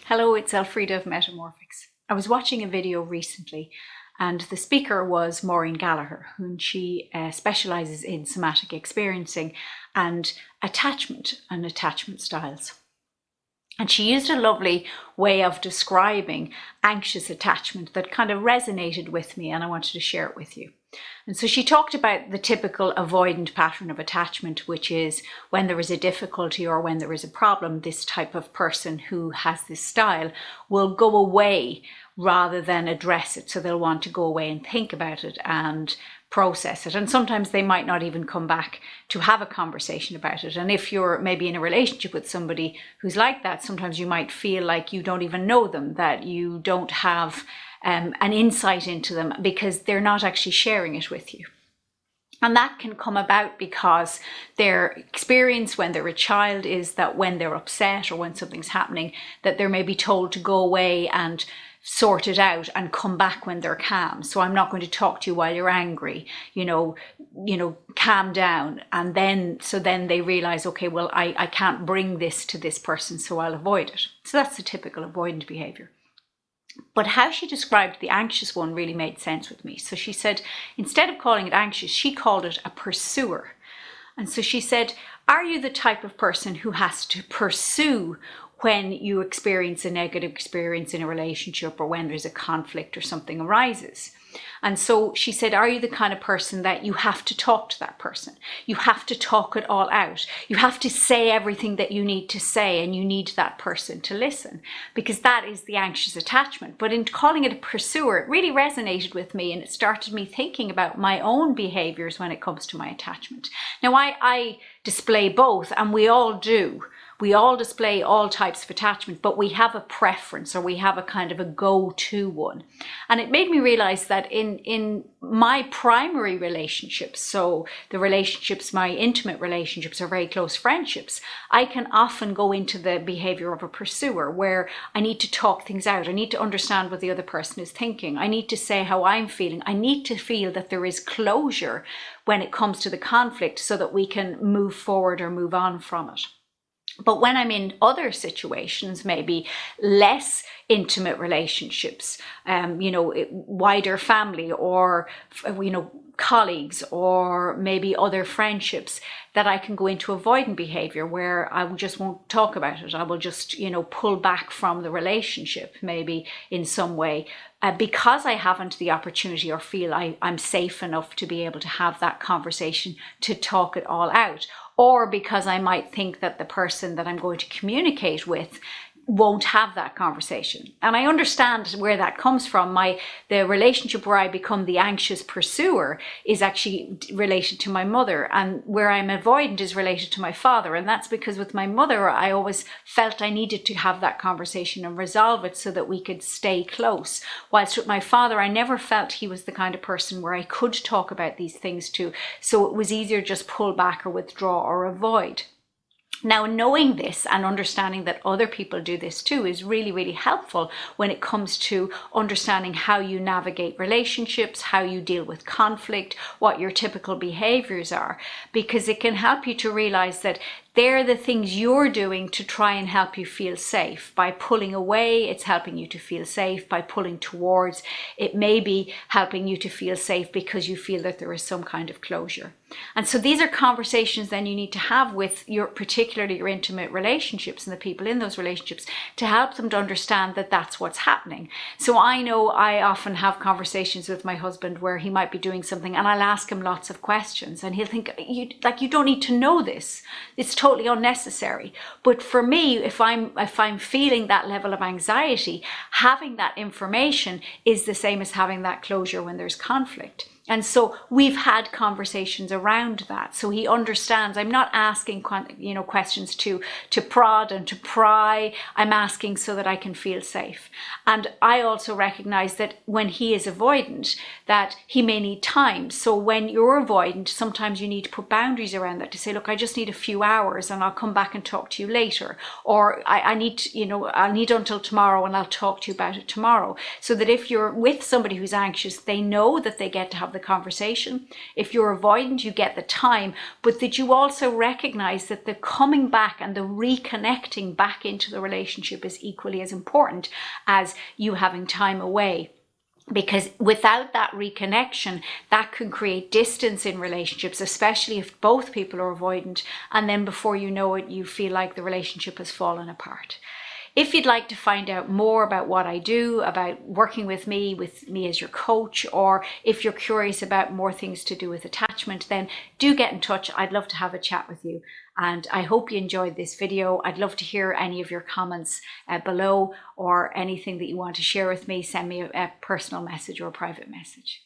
Hello, it's Elfreda of Metta-morphics. I was watching a video recently and the speaker was Maureen Gallagher, whom she specialises in somatic experiencing and attachment styles. And she used a lovely way of describing anxious attachment that kind of resonated with me, and I wanted to share it with you. And so she talked about the typical avoidant pattern of attachment, which is when there is a difficulty or when there is a problem, this type of person who has this style will go away rather than address it. So they'll want to go away and think about it and process it. And sometimes they might not even come back to have a conversation about it. And if you're maybe in a relationship with somebody who's like that, sometimes you might feel like you don't even know them, that you don't have an insight into them because they're not actually sharing it with you. And that can come about because their experience when they're a child is that when they're upset or when something's happening, that they're maybe told to go away and sort it out and come back when they're calm. So I'm not going to talk to you while you're angry, calm down. And then they realize, okay, well, I can't bring this to this person, so I'll avoid it. So that's the typical avoidant behavior. But how she described the anxious one really made sense with me. So she said, instead of calling it anxious, she called it a pursuer. And so she said, are you the type of person who has to pursue when you experience a negative experience in a relationship or when there's a conflict or something arises? And so she said, are you the kind of person that you have to talk to that person? You have to talk it all out. You have to say everything that you need to say, and you need that person to listen, because that is the anxious attachment. But in calling it a pursuer, it really resonated with me, and it started me thinking about my own behaviors when it comes to my attachment. Now, I display both, and we all do. We all display all types of attachment, but we have a preference, or we have a kind of a go-to one. And it made me realize that in my primary relationships, so the relationships, my intimate relationships or very close friendships, I can often go into the behavior of a pursuer where I need to talk things out. I need to understand what the other person is thinking. I need to say how I'm feeling. I need to feel that there is closure when it comes to the conflict so that we can move forward or move on from it. But when I'm in other situations, maybe less intimate relationships, wider family or, colleagues or maybe other friendships, that I can go into avoidant behavior where I just won't talk about it. I will just, pull back from the relationship maybe in some way because I haven't the opportunity or feel I'm safe enough to be able to have that conversation to talk it all out. Or because I might think that the person that I'm going to communicate with won't have that conversation. And I understand where that comes from. The relationship where I become the anxious pursuer is actually related to my mother, and where I'm avoidant is related to my father. And that's because with my mother, I always felt I needed to have that conversation and resolve it so that we could stay close. Whilst with my father, I never felt he was the kind of person where I could talk about these things to, so it was easier just pull back or withdraw or avoid. Now, knowing this and understanding that other people do this too is really, really helpful when it comes to understanding how you navigate relationships, how you deal with conflict, what your typical behaviors are, because it can help you to realize that they're the things you're doing to try and help you feel safe. By pulling away, it's helping you to feel safe. By pulling towards, it may be helping you to feel safe because you feel that there is some kind of closure. And so these are conversations then you need to have with particularly your intimate relationships and the people in those relationships to help them to understand that that's what's happening. So I know I often have conversations with my husband where he might be doing something and I'll ask him lots of questions and he'll think, you don't need to know this. It's totally unnecessary. But for me, if I'm feeling that level of anxiety, having that information is the same as having that closure when there's conflict. And so we've had conversations around that. So he understands I'm not asking, questions to prod and to pry. I'm asking so that I can feel safe. And I also recognize that when he is avoidant, that he may need time. So when you're avoidant, sometimes you need to put boundaries around that to say, look, I just need a few hours and I'll come back and talk to you later. Or I'll need until tomorrow and I'll talk to you about it tomorrow. So that if you're with somebody who's anxious, they know that they get to have the conversation. If you're avoidant, you get the time, but that you also recognize that the coming back and the reconnecting back into the relationship is equally as important as you having time away. Because without that reconnection, that can create distance in relationships, especially if both people are avoidant. And then before you know it, you feel like the relationship has fallen apart. If you'd like to find out more about what I do, about working with me as your coach, or if you're curious about more things to do with attachment, then do get in touch. I'd love to have a chat with you. And I hope you enjoyed this video. I'd love to hear any of your comments below, or anything that you want to share with me. Send me a personal message or a private message.